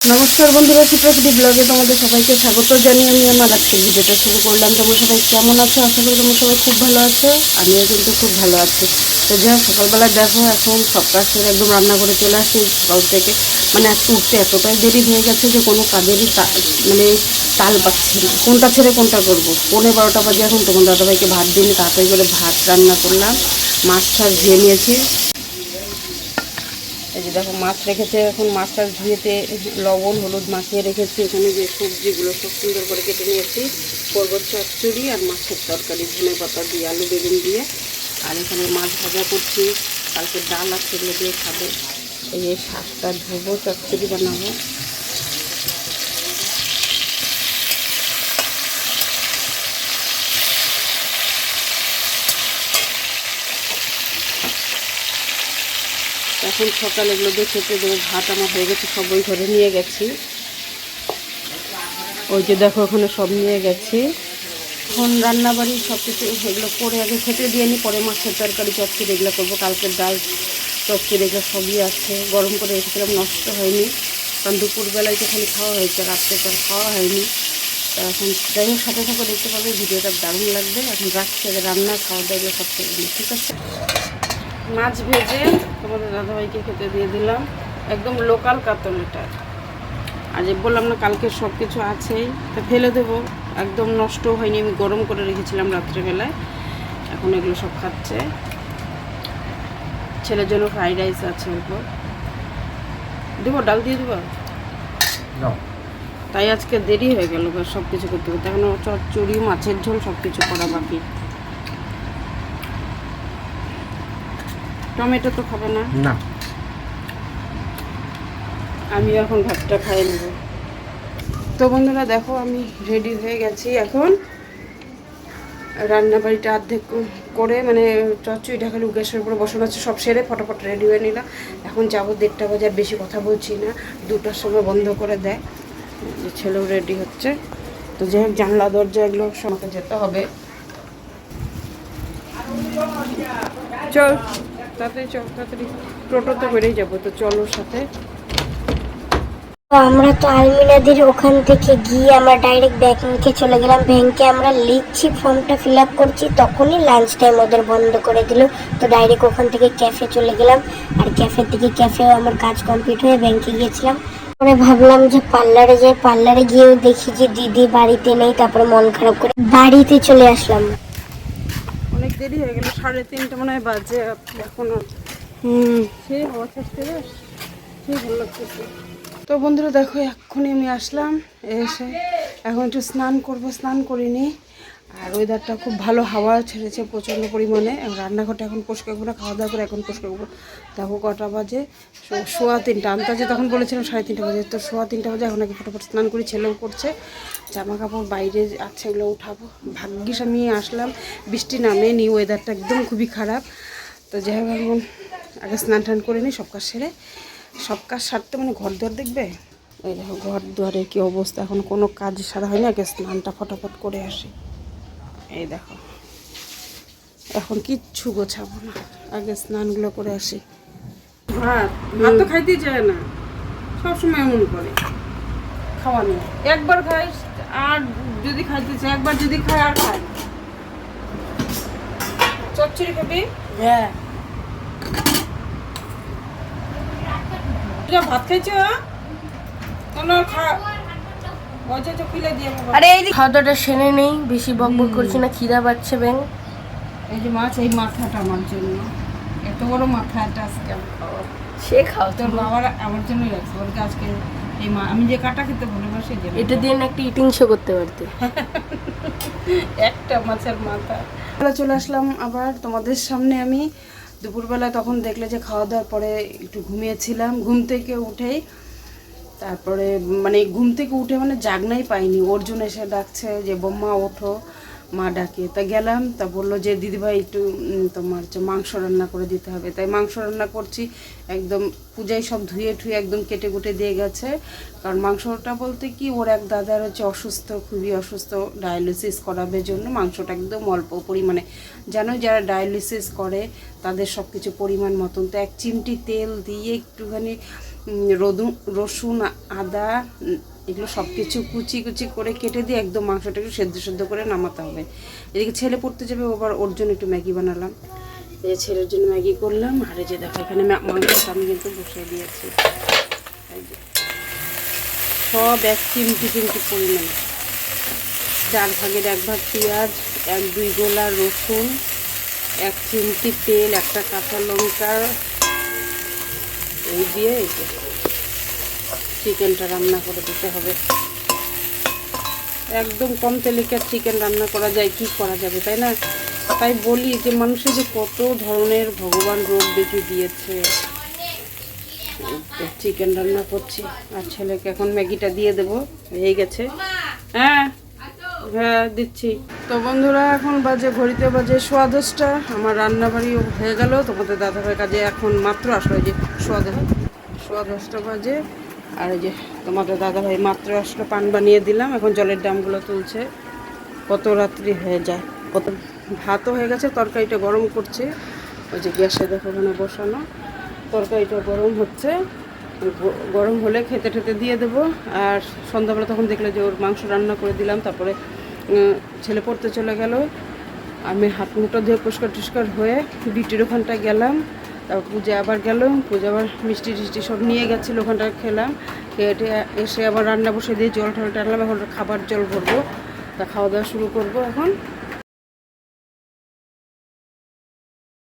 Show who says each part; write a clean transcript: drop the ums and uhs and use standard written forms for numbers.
Speaker 1: নমস্কার বন্ধুরা, শিপ্রাকৃতি ব্লগে তোমাদের সবাইকে স্বাগত জানিয়ে আমি আমার আজকের ভিডিওটা শুরু করলাম। তোমরা সবাই কেমন আছো? আশা করি তোমরা সবাই খুব ভালো আছো। আমিও কিন্তু খুব ভালো আছি। তো যাই হোক, সকালবেলা দেখো এখন সব কাজ সেরে একদম রান্না করে চলে আসছি সকাল থেকে। মানে আজকে উঠতে এতটাই দেরি হয়ে গেছে যে কোনো কাজেরই মানে তাল পাচ্ছি না, কোনটা ছেড়ে কোনটা করবো। 11:30 বাজে এখন। তোমার দাদাভাইকে ভাত দিন, তাড়াতাড়ি করে ভাত রান্না করলাম, মাছ টাছ ধুয়ে নিয়েছি। এই যে দেখো মাছ রেখেছে, এখন মাছটা ধুয়েতে লবণ হলুদ মাখিয়ে রেখেছি। এখানে যে সবজিগুলো সব সুন্দর করে কেটে নিয়েছি, করবো চচ্চড়ি আর মাছের তরকারি, ধনে পাতা দিয়ে আলু বেগুন দিয়ে। আর এখানে মাছ ভাজা করছি, কালকে ডাল আছে এগুলো দিয়ে খাবে। এই যে শাকটা ধুবো, চচ্চড়ি বানাবো। এখন সকালে এগুলো দিয়ে খেতে দেবো। ভাত আমার হয়ে গেছে, সব ওই ঘরে নিয়ে গেছি। ওই যে দেখো ওখানে সব নিয়ে গেছি। এখন রান্নাবাড়ি সব কিছু এগুলো করে আগে খেতে দিয়ে নিই, পরে মাছের তরকারি চচ্চড়ি এগুলো করবো। কালকের ডাল চচ্চড়ি এগুলো সবই আছে, গরম করে রেখেছিলাম, নষ্ট হয়নি। কারণ দুপুরবেলায় তো খালি খাওয়া হয়েছে, রাত্রে তো আর খাওয়া হয়নি। তো এখন যাই হোক, সাথে সাথে দেখতে পাবে, ভিডিওটা দারুণ লাগবে। এখন রাখছি, আগে রান্না খাওয়া দাওয়া এগুলো সব করে নিই, ঠিক আছে? মাছ ভেজে তোমাদের দাদাভাইকে খেতে দিয়ে দিলাম, একদম লোকাল কাতল এটা। আর যে বললাম না কালকে সব কিছু আছেই, তা ফেলে দেবো, একদম নষ্ট হয়নি। আমি গরম করে রেখেছিলাম রাত্রেবেলায়, এখন এগুলো সব খাচ্ছে। ছেলের জন্য ফ্রাইড রাইস আছে, ওগুলো দেবো, ডাল দিয়ে দেবো। তাই আজকে দেরি হয়ে গেল সব কিছু করতে করতে। এখন চচ্চড়ি মাছের ঝোল সব কিছু করা বাকি। টমেটো তো খাবে না, আমি এখন ভাতটা খাই নেব। তো বন্ধুরা দেখো, আমি রেডি হয়ে গেছি। এখন রান্নাবাড়িটা অর্ধেক করে, মানে চচ্চড়িটা খালি গ্যাসের উপরে বসানো আছে, সব সেরে ফটাফট রেডি হয়ে নিলাম। এখন যাবো 1:30 বাজে, আর বেশি কথা বলছি না, 2টার সময় বন্ধ করে দেয়। যে ছেলেও রেডি হচ্ছে। তো যাই হোক, জানলা দরজা এগুলো আমাকে যেতে হবে। চল তাড়াতাড়ি, চল তাড়াতাড়ি, টোটোতে বেরিয়ে যাবো। তো চলো সাথে।
Speaker 2: আমরা তো আলমিনাদের ওখান থেকে গিয়ে আমরা ডাইরেক্ট ব্যাংকে চলে গেলাম। ব্যাংকে আমরা লিখছি, ফর্মটা ফিল আপ করছি, তখনই লাঞ্চ টাইম ওদের বন্ধ করে দিল। তো ডাইরেক্ট ওখান থেকে ক্যাফে চলে গেলাম। আর ক্যাফে থেকে ক্যাফেও আমার কাজ কমপ্লিট হয়ে ব্যাংকে গিয়েছিলাম। পরে ভাবলাম যে পার্লারে যাই, পার্লারে গিয়েও দেখি যে দিদি বাড়িতে নেই। তারপরে মন খারাপ করে বাড়িতে চলে আসলাম।
Speaker 1: অনেক দেরি হয়ে গেল, 3:30 মনে হয় বাজে এখনো। সেই হওয়া চেষ্টা, সেই ভালো লাগতেছে। তো বন্ধুরা দেখো, এক্ষুনি আমি আসলাম, এসে এখন একটু স্নান করব, স্নান করিনি। আর ওয়েদারটা খুব ভালো, হাওয়া ছেড়েছে প্রচণ্ড পরিমাণে। রান্নাঘরটা এখন পরিষ্কার করবো, খাওয়া দাওয়া করে এখন পরিষ্কার করবো। দেখো কটা বাজে, 3:15 আন্তাজে, তখন বলেছিলাম 3:30 বাজে, তো 3:15 বাজে। এখন আগে ফটোফট স্নান করি, ছেলেও করছে। জামা কাপড় বাইরে আছে, এগুলো উঠাবো। ভাগ্যিস আমি আসলাম, বৃষ্টি নামেনি, ওয়েদারটা একদম খুবই খারাপ। তো যাই হোক, এখন আগে স্নান টান করে নিই, সব কাজ সেরে। সব কাজ সারতে মানে ঘর দুয়ার দেখবে, এই দেখো ঘর দুয়ারের কী অবস্থা। এখন কোনো কাজ সারা হয়নি, আগে স্নানটা ফটাফট করে আসি। এই দেখো, এখন কিচ্ছু গোছাবো না, আগে স্নানগুলো করে আসি। ভাত ভাত তো খাইতেই চায় না, সবসময় এমন করে। খাওয়া নেই, একবার খাই আর যদি খাইতে চাই, একবার যদি খাই আর খাই। চচ্চড়ি খাবি? হ্যাঁ। ভাত খাইছো?
Speaker 2: আরে এই খাওয়া দাওয়াটা সেরে নেই, বেশি বকবক করছি না, খিদা পাচ্ছে ব্যাং।
Speaker 1: এই যে মাছ, এই মাথাটা আমার জন্য, এত বড় মাথাটা আজকে আমি খাওয়া।
Speaker 2: সে খাও,
Speaker 1: তোর বাবার আমার জন্যই রাখছে, বলতে আজকে এই আমি যে কাটা খেতে ভালোবাসি,
Speaker 2: এটা দিয়ে না একটা ইটিং শো করতে পারতে।
Speaker 1: একটা মাছের মাথা। চলে আসলাম আবার তোমাদের সামনে আমি দুপুরবেলা। তখন দেখলে যে খাওয়া দাওয়ার পরে একটু ঘুমিয়েছিলাম, ঘুম থেকে উঠেই তারপরে মানে ঘুম থেকে উঠে মানে জাগনাই পাইনি। অর্জুন এসে ডাকছে যে বোম্মা ওঠো, মা ডাকে। তা গেলাম, তা বললো যে দিদিভাই একটু তোমার হচ্ছে মাংস রান্না করে দিতে হবে। তাই মাংস রান্না করছি, একদম পূজায় সব ধুয়ে ঠুয়ে একদম কেটে কুটে দিয়ে গেছে। কারণ মাংসটা বলতে কি, ওর এক দাদার হচ্ছে অসুস্থ, খুবই অসুস্থ, ডায়ালিসিস করাবে জন্য মাংসটা একদম অল্প পরিমাণে। জানো যারা ডায়ালিসিস করে তাদের সব কিছু পরিমাণ মতন। তো 1 চিমটি তেল দিয়ে একটুখানি রসুন, আদা এগুলো সব কিছু কুচি কুচি করে কেটে দিয়ে একদম মাংসটা একটু সেদ্ধ সেদ্ধ করে নামাতে হবে। এদিকে ছেলে পড়তে যাবে, আবার ওর জন্য একটু ম্যাগি বানালাম। এই যে ছেলের জন্য ম্যাগি করলাম। আর এই যে দেখো এখানে মাংসটা আমি কিন্তু বসিয়ে দিয়েছি। এই যে সব 1 চিমটি পরিমাণে, 4 ভাগের 1 ভাগ পেঁয়াজ, 1-2 গোলা রসুন, 1 চিমটি তেল, 1টা কাঁচা লঙ্কা, এই দিয়ে এই যে চিকেনটা রান্না করে দিতে হবে। একদম কম তেলে কি চিকেন রান্না করা যায়, কি করা যাবে, তাই না? তাই বলি যে মানুষের যে কত ধরনের ভগবান রোগ দেখে দিয়েছে। চিকেন রান্না করছি আর ছেলেকে এখন ম্যাগিটা দিয়ে দেবো, হয়ে গেছে। হ্যাঁ হ্যাঁ দিচ্ছি। তো বন্ধুরা এখন বাজে, ঘড়িতে বাজে 10:15। আমার রান্নাবাড়ি হয়ে গেল। তোমাদের দাদাভাই কাজে এখন মাত্র আসলো, এই যে 10:15 বাজে। আর এই যে তোমাদের দাদাভাই মাত্র আসলো, পান বানিয়ে দিলাম। এখন জলের ড্রামগুলো তুলছে। কত রাত্রি হয়ে যায়, কত ভাতও হয়ে গেছে, তরকারিটা গরম করছে। ওই যে গ্যাসে দেখো ওখানে বসানো, তরকারিটা গরম হচ্ছে। গরম হলে খেতে ঠেতে দিয়ে দেবো। আর সন্ধ্যাবেলা তখন দেখলে যে ওর মাংস রান্না করে দিলাম। তারপরে ছেলে পড়তে চলে গেল, আমি হাত মুখটা ধুয়ে পরিষ্কার হয়ে বিটির ওখানটায় গেলাম। তারপর পূজা আবার গেল, পূজা আবার মিষ্টি টিষ্টি সব নিয়ে গেছিলো, ওখানটা খেলাম। খেয়ে এসে আবার রান্না বসে দিয়ে জল টল টানলাম। এখন খাবার জল ভরবো, তা খাওয়া দাওয়া শুরু করবো এখন।